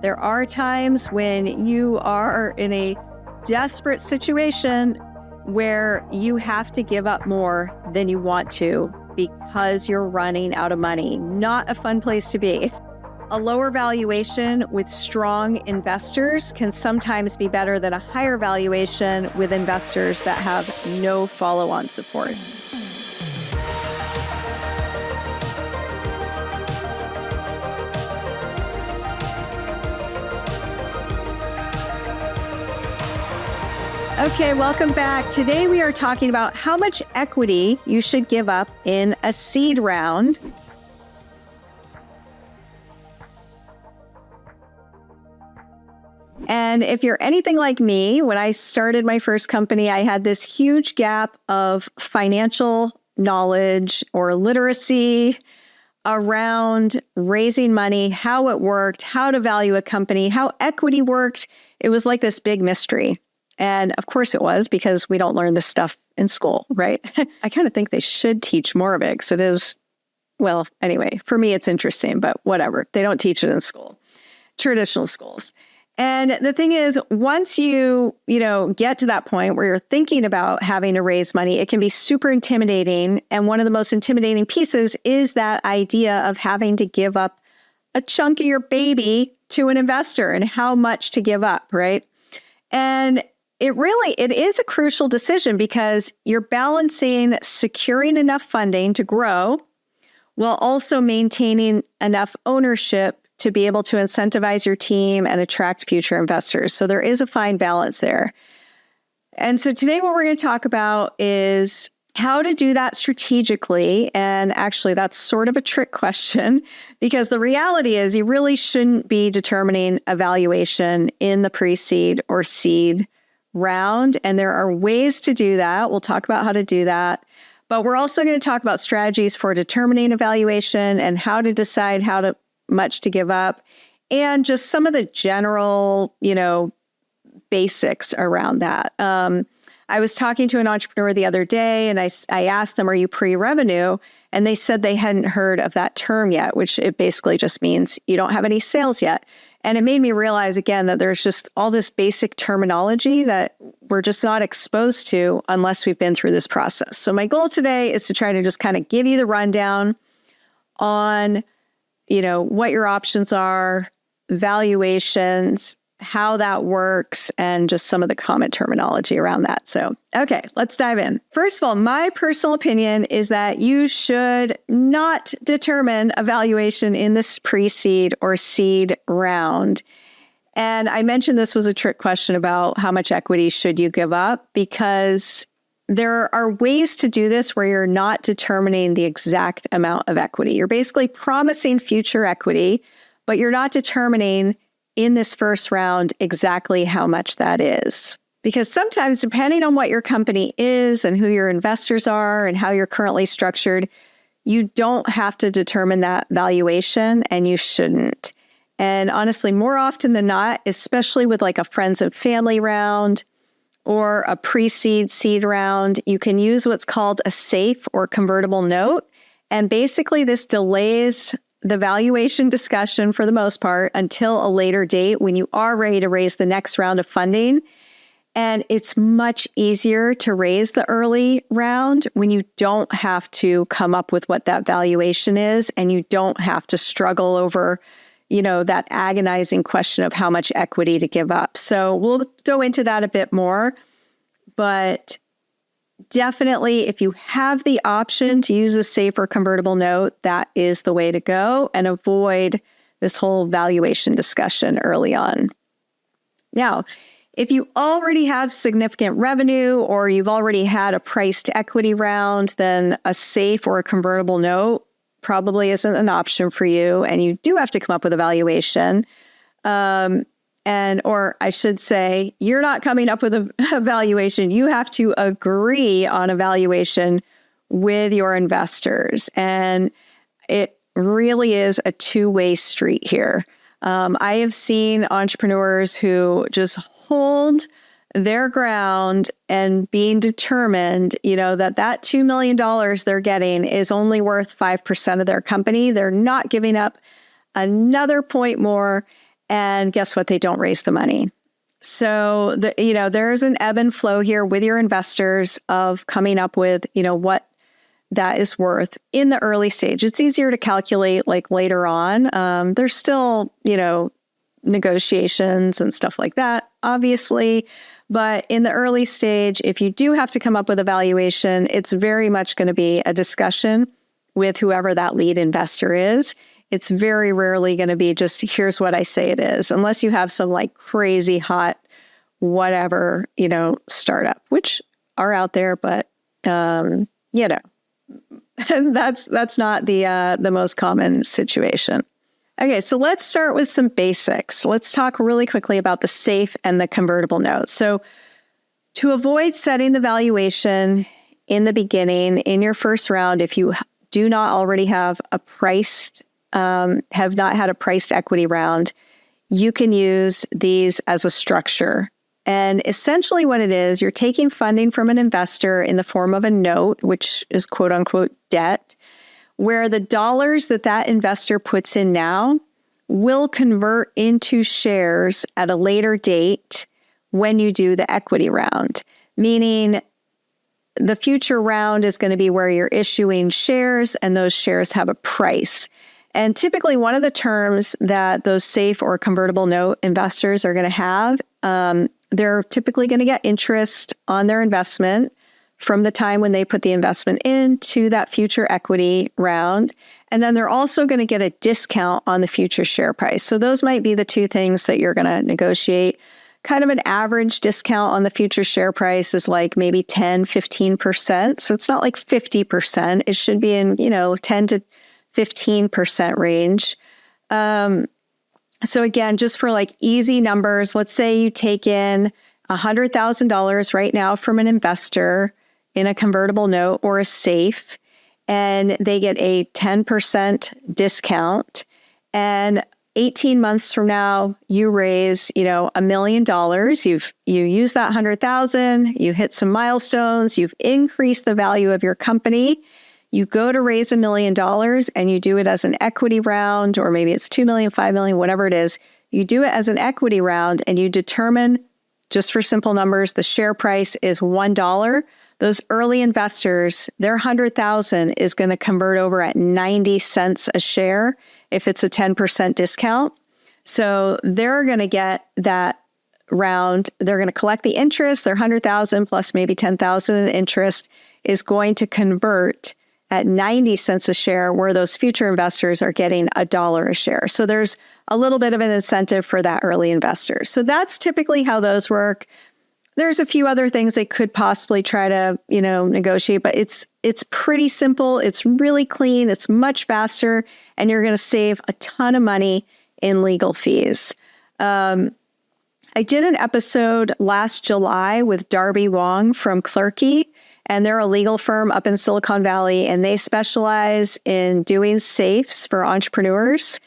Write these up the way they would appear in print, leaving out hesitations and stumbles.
There are times when you are in a desperate situation where you have to give up more than you want to because you're running out of money. Not a fun place to be. A lower valuation with strong investors can sometimes be better than a higher valuation with investors that have no follow-on support. Okay, welcome back. Today we are talking about how much equity you should give up in a seed round. And if you're anything like me, when I started my first company, I had this huge gap of financial knowledge or literacy around raising money, how it worked, how to value a company, how equity worked. It was like this big mystery. And of course it was, because we don't learn this stuff in school, right? I kind of think they should teach more of it, because it is, well, anyway, for me, it's interesting, but whatever. They don't teach it in school, traditional schools. And the thing is, once you get to that point where you're thinking about having to raise money, it can be super intimidating. And one of the most intimidating pieces is that idea of having to give up a chunk of your baby to an investor and how much to give up, right? And it is a crucial decision, because you're balancing securing enough funding to grow while also maintaining enough ownership to be able to incentivize your team and attract future investors. So there is a fine balance there. And so today what we're going to talk about is how to do that strategically. And actually, that's sort of a trick question, because the reality is you really shouldn't be determining a valuation in the pre-seed or seed round. And there are ways to do that. We'll talk about how to do that. But we're also going to talk about strategies for determining a valuation and how to decide much to give up, and just some of the general, basics around that. I was talking to an entrepreneur the other day, and I asked them, "Are you pre-revenue?" And they said they hadn't heard of that term yet, which it basically just means you don't have any sales yet. And it made me realize again that there's just all this basic terminology that we're just not exposed to unless we've been through this process. So my goal today is to try to just kind of give you the rundown on, what your options are, valuations, how that works, and just some of the common terminology around that. So, okay, let's dive in. First of all, my personal opinion is that you should not determine a valuation in this pre-seed or seed round. And I mentioned this was a trick question about how much equity should you give up, because there are ways to do this where you're not determining the exact amount of equity. You're basically promising future equity, but you're not determining in this first round exactly how much that is. Because sometimes, depending on what your company is and who your investors are and how you're currently structured, you don't have to determine that valuation, and you shouldn't. And honestly, more often than not, especially with like a friends and family round or a pre-seed seed round, you can use what's called a safe or convertible note. And basically this delays the valuation discussion for the most part until a later date when you are ready to raise the next round of funding. And it's much easier to raise the early round when you don't have to come up with what that valuation is, and you don't have to struggle over, that agonizing question of how much equity to give up. So we'll go into that a bit more, but definitely, if you have the option to use a safe or convertible note, that is the way to go, and avoid this whole valuation discussion early on. Now, if you already have significant revenue or you've already had a priced equity round, then a safe or a convertible note probably isn't an option for you, and you do have to come up with a valuation. Or I should say, you're not coming up with a valuation. You have to agree on a valuation with your investors. And it really is a two-way street here. I have seen entrepreneurs who just hold their ground and being determined, that $2 million they're getting is only worth 5% of their company. They're not giving up another point more. And guess what? They don't raise the money. So there's an ebb and flow here with your investors of coming up with, what that is worth in the early stage. It's easier to calculate like later on. There's still, negotiations and stuff like that, obviously. But in the early stage, if you do have to come up with a valuation, it's very much going to be a discussion with whoever that lead investor is. It's very rarely going to be just, here's what I say it is, unless you have some like crazy hot, whatever, startup, which are out there, but, that's not the most common situation. Okay, so let's start with some basics. Let's talk really quickly about the SAFE and the convertible note. So to avoid setting the valuation in the beginning, in your first round, if you do not already have have not had a priced equity round, you can use these as a structure. And essentially what it is, you're taking funding from an investor in the form of a note, which is quote unquote debt, where the dollars that investor puts in now will convert into shares at a later date when you do the equity round. Meaning the future round is going to be where you're issuing shares and those shares have a price. And typically one of the terms that those SAFE or convertible note investors are going to have, they're typically going to get interest on their investment from the time when they put the investment in to that future equity round. And then they're also going to get a discount on the future share price. So those might be the two things that you're going to negotiate. Kind of an average discount on the future share price is like maybe 10, 15%. So it's not like 50%. It should be in, 10 to 15% range. So again, just for like easy numbers, let's say you take in $100,000 right now from an investor in a convertible note or a SAFE, and they get a 10% discount. And 18 months from now, you raise, $1 million. You use that 100,000, you hit some milestones, you've increased the value of your company. You go to raise $1 million and you do it as an equity round, or maybe it's 2 million, 5 million, whatever it is. You do it as an equity round and you determine, just for simple numbers, the share price is $1. Those early investors, their 100,000 is going to convert over at 90 cents a share if it's a 10% discount. So they're going to get that round. They're going to collect the interest. Their 100,000 plus maybe 10,000 in interest is going to convert at 90 cents a share, where those future investors are getting $1 a share. So there's a little bit of an incentive for that early investor. So that's typically how those work. There's a few other things they could possibly try to, negotiate, but it's pretty simple. It's really clean. It's much faster, and you're going to save a ton of money in legal fees. I did an episode last July with Darby Wong from Clerky, and they're a legal firm up in Silicon Valley, and they specialize in doing SAFEs for entrepreneurs.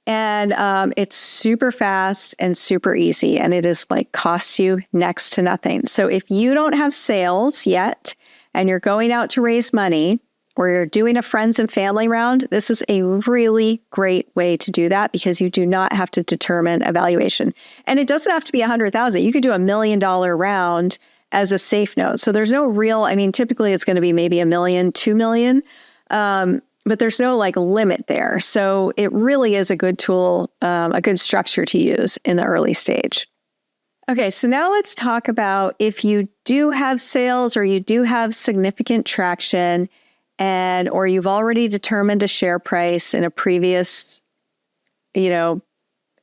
And it's super fast and super easy, and it is like costs you next to nothing. So if you don't have sales yet and you're going out to raise money, or you're doing a friends and family round, this is a really great way to do that, because you do not have to determine a valuation. And it doesn't have to be 100,000. You could do $1 million round as a SAFE note. So there's no real, typically it's going to be maybe $1 million, $2 million. But there's no like limit there. So it really is a good tool, a good structure to use in the early stage. Okay, so now let's talk about if you do have sales or you do have significant traction, or you've already determined a share price in a previous,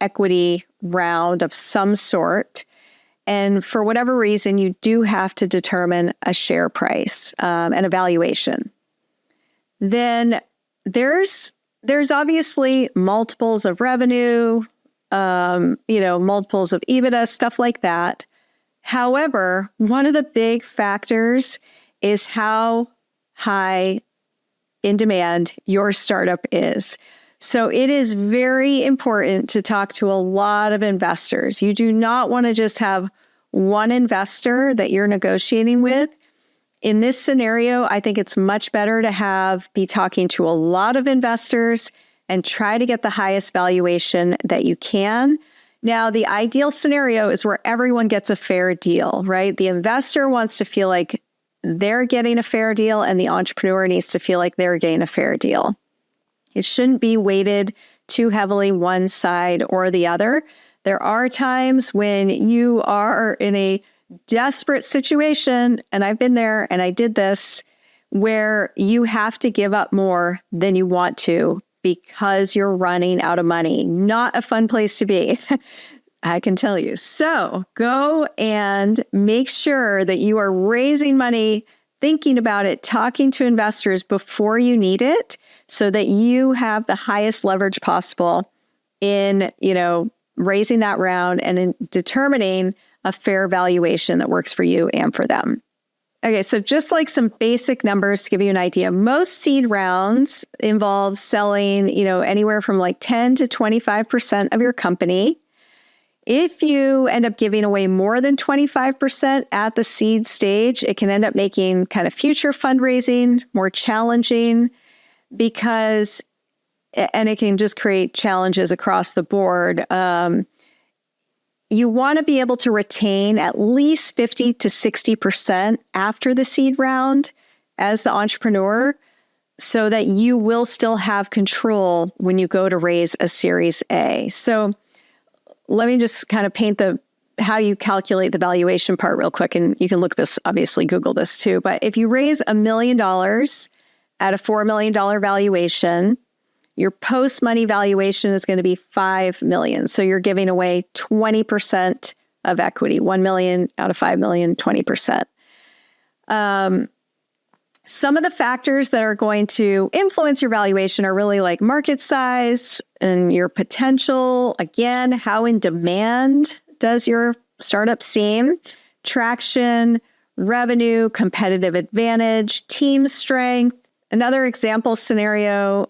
equity round of some sort. And for whatever reason, you do have to determine a share price and a valuation. Then there's obviously multiples of revenue, multiples of EBITDA, stuff like that. However, one of the big factors is how high in demand your startup is. So it is very important to talk to a lot of investors. You do not want to just have one investor that you're negotiating with. In this scenario, I think it's much better to be talking to a lot of investors and try to get the highest valuation that you can. Now, the ideal scenario is where everyone gets a fair deal, right? The investor wants to feel like they're getting a fair deal, and the entrepreneur needs to feel like they're getting a fair deal. It shouldn't be weighted too heavily one side or the other. There are times when you are in a desperate situation, and I've been there and I did this, where you have to give up more than you want to because you're running out of money. Not a fun place to be, I can tell you. So go and make sure that you are raising money, thinking about it, talking to investors before you need it, so that you have the highest leverage possible in, raising that round and in determining a fair valuation that works for you and for them. Okay, so just like some basic numbers to give you an idea, most seed rounds involve selling, anywhere from like 10 to 25% of your company. If you end up giving away more than 25% at the seed stage, it can end up making kind of future fundraising more challenging and it can just create challenges across the board. You want to be able to retain at least 50 to 60% after the seed round as the entrepreneur, so that you will still have control when you go to raise a Series A. So let me just kind of paint how you calculate the valuation part real quick. And you can look this, obviously Google this too. But if you raise $1 million at a $4 million valuation, your post-money valuation is going to be $5 million. So you're giving away 20% of equity, 1 million out of 5 million, 20%. Some of the factors that are going to influence your valuation are really like market size and your potential. Again, how in demand does your startup seem? Traction, revenue, competitive advantage, team strength. Another example scenario,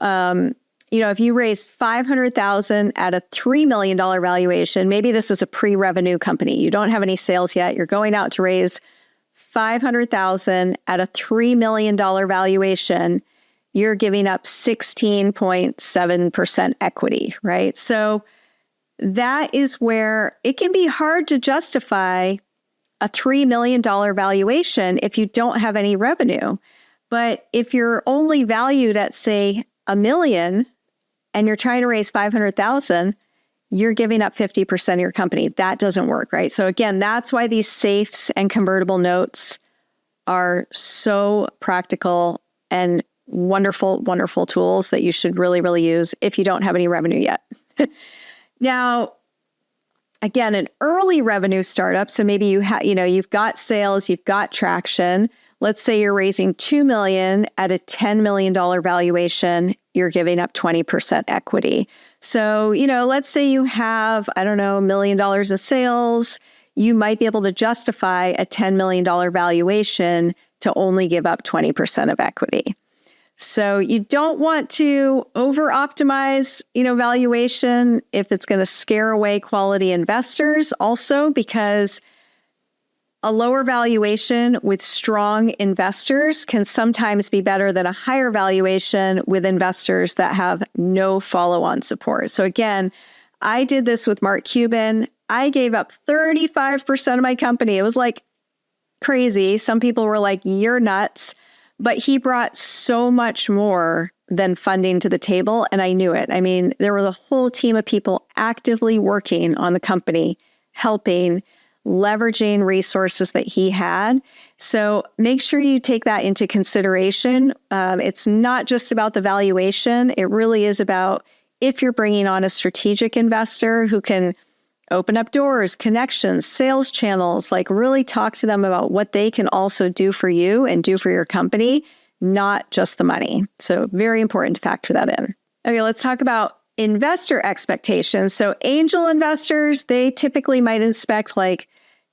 if you raise $500,000 at a $3 million valuation, maybe this is a pre-revenue company. You don't have any sales yet. You're going out to raise $500,000 at a $3 million valuation. You're giving up 16.7% equity, right? So that is where it can be hard to justify a $3 million valuation if you don't have any revenue. But if you're only valued at, say, $1 million, and you're trying to raise 500,000, you're giving up 50% of your company. That doesn't work, right? So again, that's why these safes and convertible notes are so practical and wonderful, wonderful tools that you should really, really use if you don't have any revenue yet. Now, again, an early revenue startup, so maybe you've got sales, you've got traction. Let's say you're raising $2 million at a $10 million valuation, you're giving up 20% equity. So, let's say you have, $1 million of sales, you might be able to justify a $10 million valuation to only give up 20% of equity. So you don't want to over-optimize, valuation if it's going to scare away quality investors also, because a lower valuation with strong investors can sometimes be better than a higher valuation with investors that have no follow-on support. So again, I did this with Mark Cuban. I gave up 35% of my company. It was like crazy. Some people were like, "You're nuts." But he brought so much more than funding to the table, and I knew it. I mean, there was a whole team of people actively working on the company, helping, leveraging resources that he had. So make sure you take that into consideration. It's not just about the valuation. It really is about if you're bringing on a strategic investor who can open up doors, connections, sales channels, like really talk to them about what they can also do for you and do for your company, not just the money. So very important to factor that in. Okay, let's talk about investor expectations. So angel investors, they typically might expect like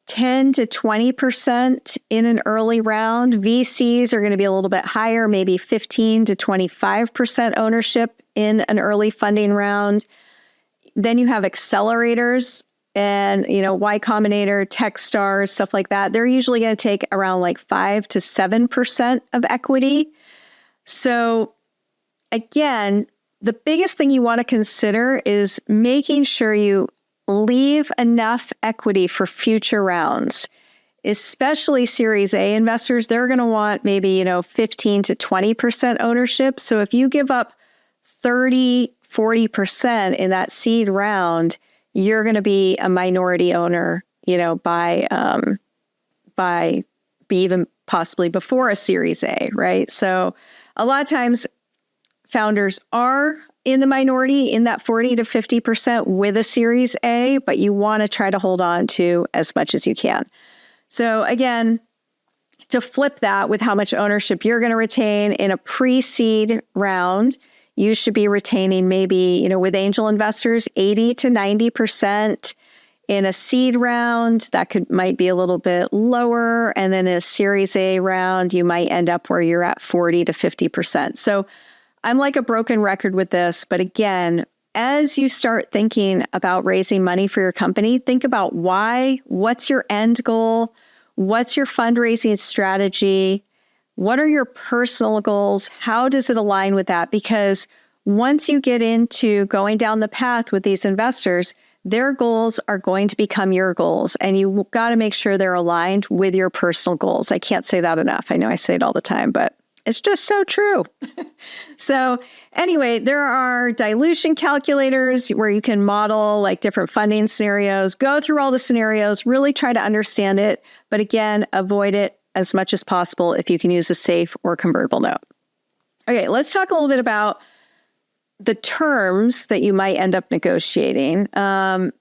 10 to 20% in an early round. VCs are going to be a little bit higher, maybe 15 to 25% ownership in an early funding round. Then you have accelerators and, Y Combinator, Techstars, stuff like that. They're usually going to take around like 5 to 7% of equity. So again, the biggest thing you want to consider is making sure you leave enough equity for future rounds. Especially Series A investors, they're going to want maybe, 15 to 20% ownership. So if you give up 30, 40% in that seed round, you're going to be a minority owner, by even possibly before a Series A, right? So a lot of times founders are in the minority in that 40 to 50% with a Series A, but you want to try to hold on to as much as you can. So again, to flip that with how much ownership you're going to retain in a pre-seed round, you should be retaining maybe, with angel investors, 80 to 90%. In a seed round, that might be a little bit lower. And then a Series A round, you might end up where you're at 40 to 50%. So I'm like a broken record with this. But again, as you start thinking about raising money for your company, think about why, what's your end goal, what's your fundraising strategy, what are your personal goals, how does it align with that? Because once you get into going down the path with these investors, their goals are going to become your goals, and you got to make sure they're aligned with your personal goals. I can't say that enough. I know I say it all the time, but it's just so true. So anyway, there are dilution calculators where you can model like different funding scenarios, go through all the scenarios, really try to understand it. But again, avoid it as much as possible if you can use a safe or convertible note. Okay, let's talk a little bit about the terms that you might end up negotiating.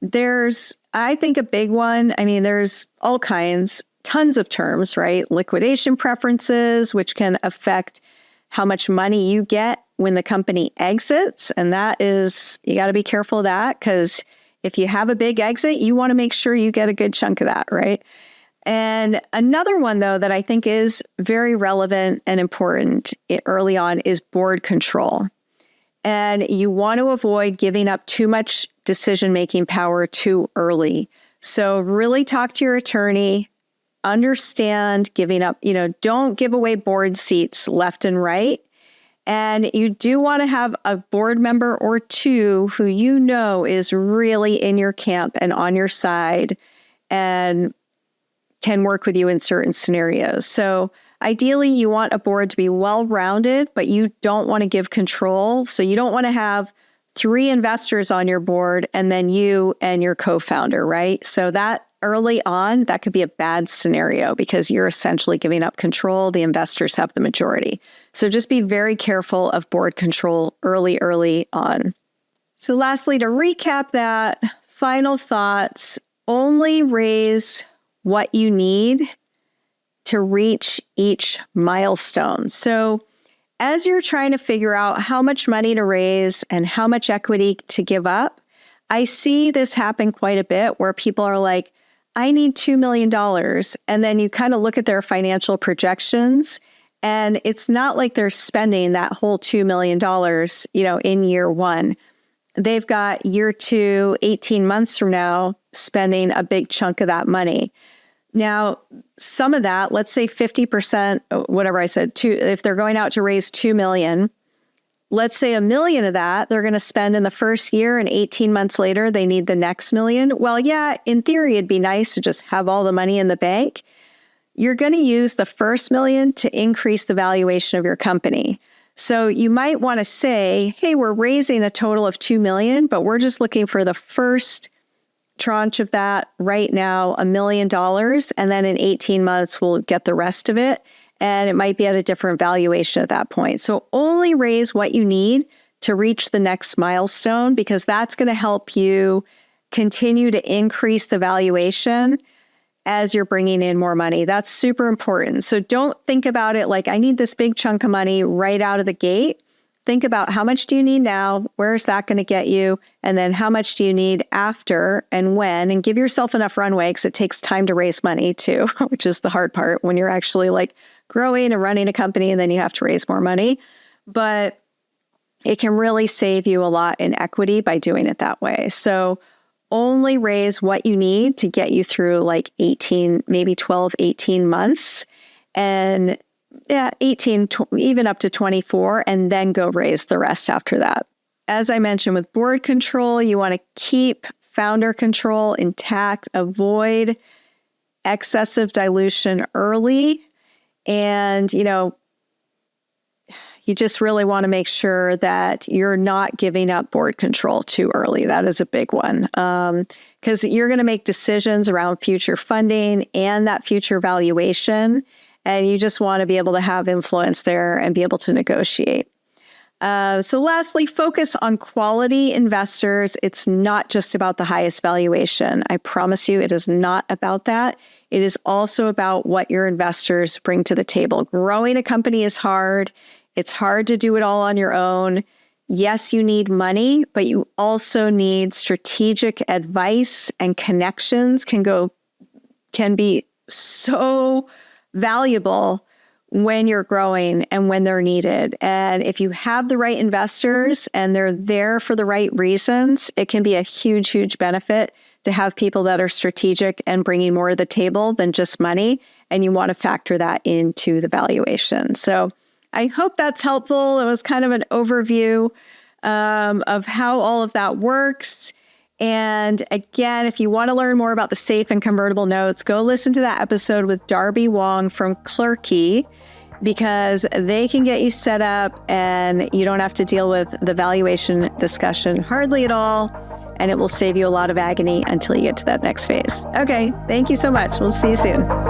There's, I think, a big one. I mean, there's all kinds. Tons of terms, right? Liquidation preferences, which can affect how much money you get when the company exits. And that is, you got to be careful of that, because if you have a big exit, you want to make sure you get a good chunk of that, right? And another one, though, that I think is very relevant and important early on is board control. And you want to avoid giving up too much decision-making power too early. So really talk to your attorney. Understand giving up, don't give away board seats left and right. And you do want to have a board member or two who is really in your camp and on your side and can work with you in certain scenarios. So ideally, you want a board to be well-rounded, but you don't want to give control. So you don't want to have 3 investors on your board and then you and your co-founder, right? So that early on, that could be a bad scenario because you're essentially giving up control. The investors have the majority. So just be very careful of board control early on. So lastly, to recap that, final thoughts, only raise what you need to reach each milestone. So as you're trying to figure out how much money to raise and how much equity to give up, I see this happen quite a bit where people are like, I need $2 million. And then you kind of look at their financial projections, and it's not like they're spending that whole $2 million, in year one. They've got year 2, 18 months from now, spending a big chunk of that money. Now, some of that, let's say 50%, whatever I said, if they're going out to raise $2 million, let's say $1 million of that they're going to spend in the first year, and 18 months later, they need the next $1 million. Well, yeah, in theory, it'd be nice to just have all the money in the bank. You're going to use the first $1 million to increase the valuation of your company. So you might want to say, hey, we're raising a total of $2 million, but we're just looking for the first tranche of that right now, $1 million. And then in 18 months, we'll get the rest of it. And it might be at a different valuation at that point. So only raise what you need to reach the next milestone, because that's going to help you continue to increase the valuation as you're bringing in more money. That's super important. So don't think about it like, I need this big chunk of money right out of the gate. Think about how much do you need now? Where is that going to get you? And then how much do you need after and when? And give yourself enough runway, because it takes time to raise money too, which is the hard part when you're actually like growing and running a company and then you have to raise more money. But it can really save you a lot in equity by doing it that way. So only raise what you need to get you through like 18, maybe 12, 18 months. And 18, even up to 24, and then go raise the rest after that. As I mentioned with board control, you want to keep founder control intact, avoid excessive dilution early. And, you just really want to make sure that you're not giving up board control too early. That is a big one, because you're going to make decisions around future funding and that future valuation. And you just want to be able to have influence there and be able to negotiate. So lastly, focus on quality investors. It's not just about the highest valuation. I promise you, it is not about that. It is also about what your investors bring to the table. Growing a company is hard. It's hard to do it all on your own. Yes, you need money, but you also need strategic advice, and connections can be so valuable when you're growing and when they're needed. And if you have the right investors and they're there for the right reasons, it can be a huge, huge benefit to have people that are strategic and bringing more to the table than just money. And you want to factor that into the valuation. So I hope that's helpful. It was kind of an overview of how all of that works. And again, if you want to learn more about the safe and convertible notes, go listen to that episode with Darby Wong from Clerky, because they can get you set up and you don't have to deal with the valuation discussion hardly at all. And it will save you a lot of agony until you get to that next phase. Okay, thank you so much. We'll see you soon.